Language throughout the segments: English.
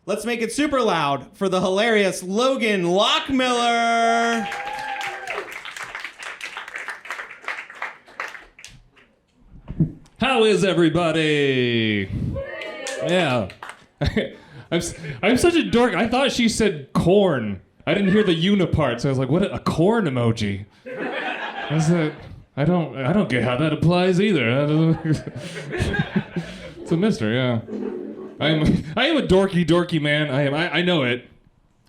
Let's make it super loud for the hilarious Logan Lockmiller. How is everybody? Yeah. I'm such a dork. I thought she said corn. I didn't hear the unipart, so I was like, what a corn emoji. I don't get how that applies either. It's a mystery, yeah. I am a dorky man. I know it.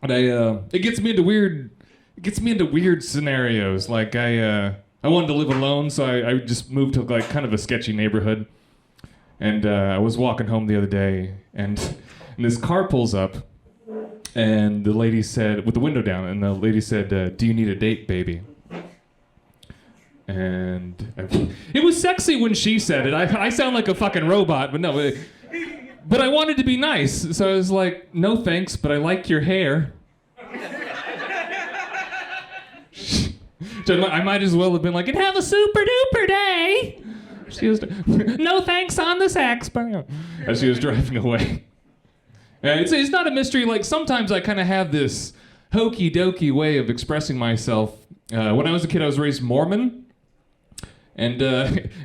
But it gets me into weird scenarios. Like I wanted to live alone, so I just moved to like kind of a sketchy neighborhood. And I was walking home the other day, and this car pulls up, and the lady said, with the window down, and the lady said, "Do you need a date, baby?" And it was sexy when she said it. I sound like a fucking robot, but no. But I wanted to be nice, so I was like, "No thanks, but I like your hair." I might as well have been like, "And have a super duper day." She was, "No thanks on the sex," as she was driving away. It's not a mystery. Like sometimes I kind of have this hokey dokey way of expressing myself. When I was a kid, I was raised Mormon. And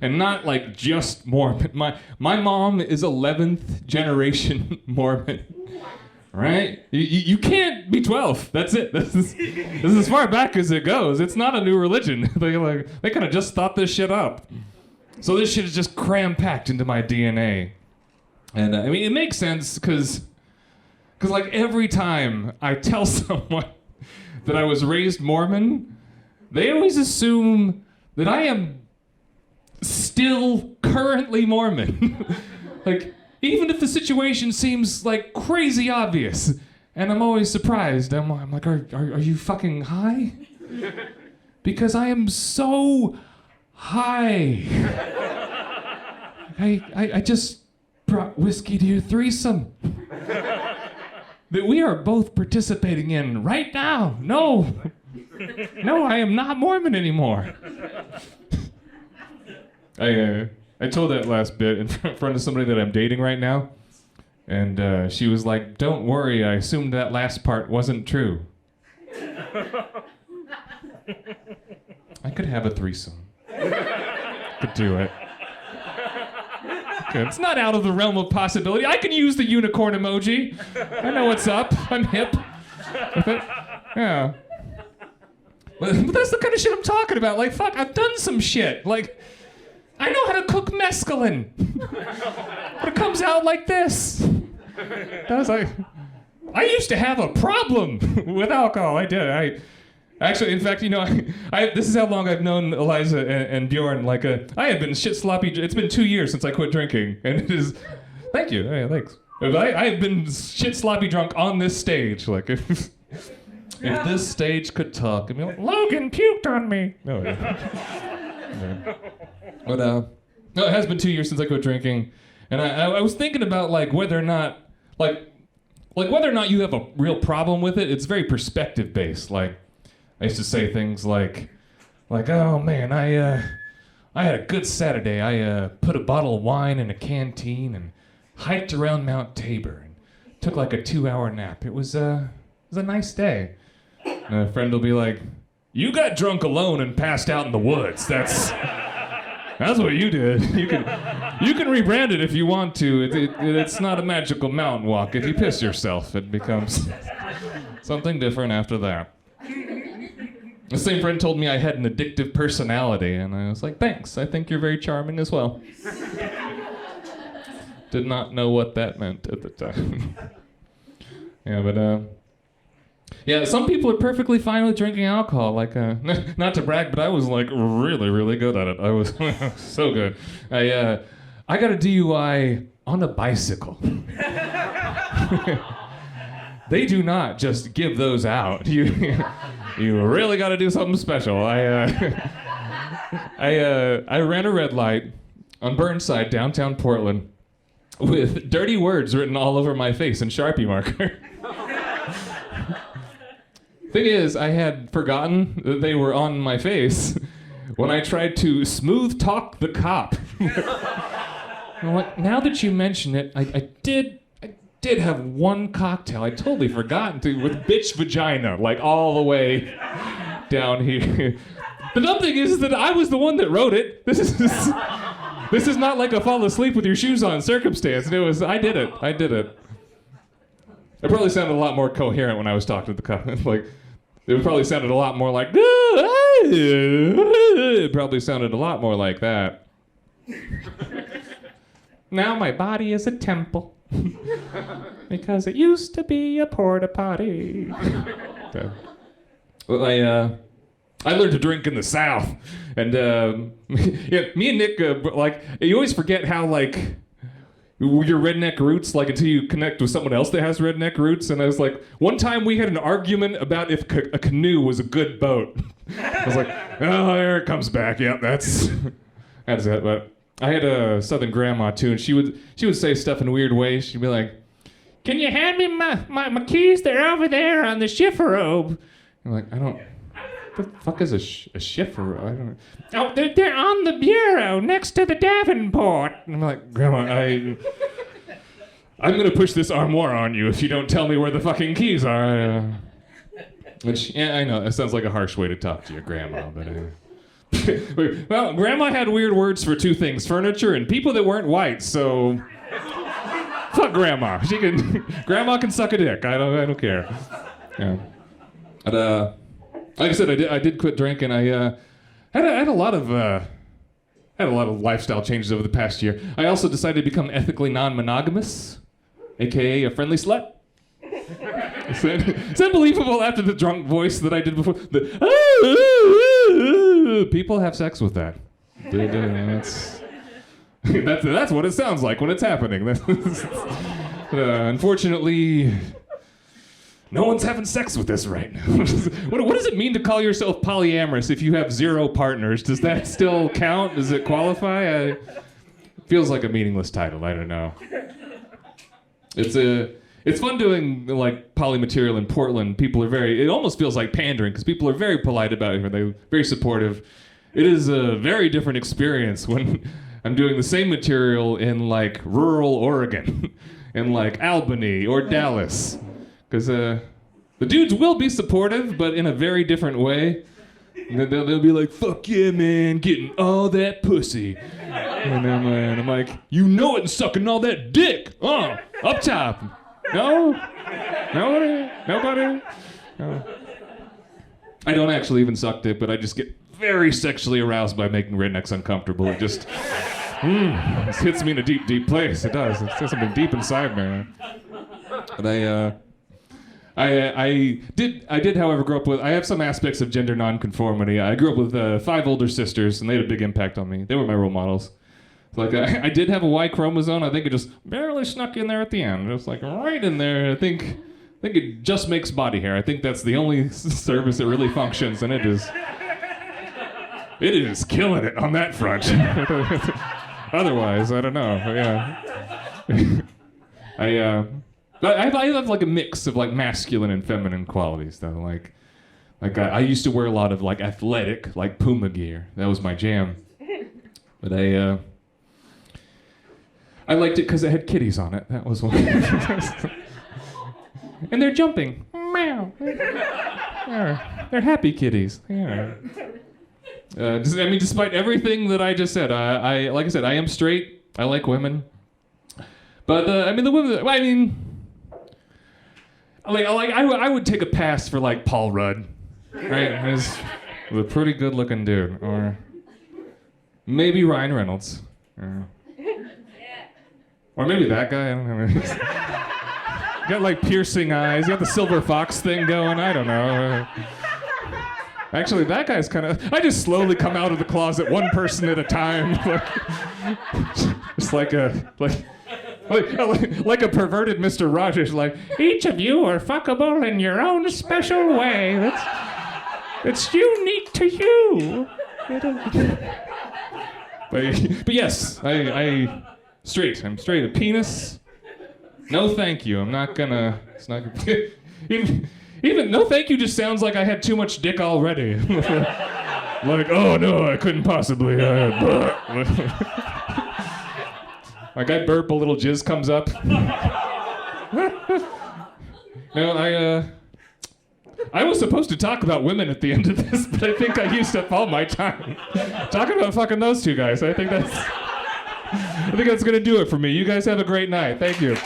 not like just Mormon. My mom is 11th generation Mormon, right? You can't be 12. That's it. This is as far back as it goes. It's not a new religion. They kind of just thought this shit up. So this shit is just cram-packed into my DNA. And I mean, it makes sense because like every time I tell someone that I was raised Mormon, they always assume that I am still currently Mormon. Like, even if the situation seems like crazy obvious, and I'm always surprised. I'm like, are you fucking high? Because I am so high. I just brought whiskey to your threesome that we are both participating in right now. No, I am not Mormon anymore. I told that last bit in front of somebody that I'm dating right now, and she was like, "Don't worry, I assumed that last part wasn't true." I could have a threesome. Could do it. It's not out of the realm of possibility. I can use the unicorn emoji. I know what's up. I'm hip with it. Yeah. But that's the kind of shit I'm talking about. Like, fuck, I've done some shit. Like, I know how to cook mescaline. But it comes out like this. That was like, I used to have a problem with alcohol. I did. Actually, in fact, you know, this is how long I've known Eliza and Bjorn. Like, I have been shit sloppy. It's been 2 years since I quit drinking, and it is. Thank you. Hey, thanks. I have been shit sloppy drunk on this stage. Like, if this stage could talk, I'd be like, Logan puked on me. No. Yeah. But no, it has been 2 years since I quit drinking, and I was thinking about like whether or not whether or not you have a real problem with it. It's very perspective based. Like, I used to say things like, "Oh man, I had a good Saturday. I put a bottle of wine in a canteen and hiked around Mount Tabor and took like a 2-hour nap. It was a nice day." And a friend will be like, "You got drunk alone and passed out in the woods. That's what you did. You can rebrand it if you want to. It's not a magical mountain walk. If you piss yourself, it becomes something different after that." The same friend told me I had an addictive personality, and I was like, "Thanks, I think you're very charming as well." Did not know what that meant at the time. Yeah, but yeah, some people are perfectly fine with drinking alcohol. Like, not to brag, but I was like really, really good at it. I was so good. I got a DUI on a bicycle. They do not just give those out. You really got to do something special. I ran a red light on Burnside, downtown Portland, with dirty words written all over my face in Sharpie marker. Thing is, I had forgotten that they were on my face when I tried to smooth talk the cop. I'm like, now that you mention it, I did have one cocktail I'd totally forgotten to, with bitch vagina, like all the way down here. The dumb thing is that I was the one that wrote it. This is not like a fall asleep with your shoes on circumstance. I did it. It probably sounded a lot more coherent when I was talking to the cop. Like, it probably sounded a lot more like, it probably sounded a lot more like that. Now my body is a temple because it used to be a porta potty. Okay. Well, I learned to drink in the South, and yeah, me and Nick, like, you always forget how, like, your redneck roots, like, until you connect with someone else that has redneck roots. And I was like, one time we had an argument about if a canoe was a good boat. I was like, oh, there it comes back. Yep, that's it. But I had a Southern grandma too, and she would say stuff in weird ways. She'd be like, "Can you hand me my keys? They're over there on the chifforobe." I'm like, I don't. What the fuck is a chifforobe? I don't. Oh, they're on the bureau next to the Davenport. And I'm like, Grandma, I'm gonna push this armoire on you if you don't tell me where the fucking keys are. Which, yeah, I know, that sounds like a harsh way to talk to your grandma, but well, Grandma had weird words for two things: furniture and people that weren't white. So, fuck Grandma. Grandma can suck a dick. I don't care. Yeah. But, like I said, I did quit drinking. I had a lot of lifestyle changes over the past year. I also decided to become ethically non-monogamous, aka a friendly slut. It's unbelievable after the drunk voice that I did before. People have sex with that. That's what it sounds like when it's happening. Unfortunately, no one's having sex with this right now. What does it mean to call yourself polyamorous if you have 0 partners? Does that still count? Does it qualify? It feels like a meaningless title. I don't know. It's fun doing like polymaterial in Portland. It almost feels like pandering because people are very polite about it. They're very supportive. It is a very different experience when I'm doing the same material in like rural Oregon, in like Albany or Dallas. Because the dudes will be supportive, but in a very different way. And they'll be like, "Fuck yeah, man, getting all that pussy." And I'm like, "You know it and sucking all that dick. Up top. No? Nobody? No. I don't actually even suck dick, but I just get very sexually aroused by making rednecks uncomfortable. It just hits me in a deep, deep place. It does. It says something deep inside me. But I did, however, grow up with. I have some aspects of gender nonconformity. I grew up with 5 older sisters, and they had a big impact on me. They were my role models. Like I did have a Y chromosome. I think it just barely snuck in there at the end. It was like right in there. I think it just makes body hair. I think that's the only service that really functions, and it is killing it on that front. Otherwise, I don't know. But yeah, I have like a mix of like masculine and feminine qualities though. Like I used to wear a lot of like athletic, like Puma gear. That was my jam. But I liked it because it had kitties on it. That was one. And they're jumping. Meow. They're happy kitties. Yeah. Despite everything that I just said, like I said, I am straight. I like women. But the women. I would take a pass for like Paul Rudd, right? He's a pretty good-looking dude, or maybe Ryan Reynolds, or maybe that guy. I don't know. Got like piercing eyes. Got the silver fox thing going. I don't know. Actually, that guy's kind of. I just slowly come out of the closet, one person at a time, just like a perverted Mr. Rogers. Like each of you are fuckable in your own special way. That's unique to you. But yes, I'm straight. A penis. No, thank you. I'm not gonna. It's not gonna. Even no, thank you. Just sounds like I had too much dick already. Like, oh no, I couldn't possibly. Like I burp, a little jizz comes up. No, I was supposed to talk about women at the end of this, but I think I used up all my time talking about fucking those two guys. I think that's gonna do it for me. You guys have a great night. Thank you.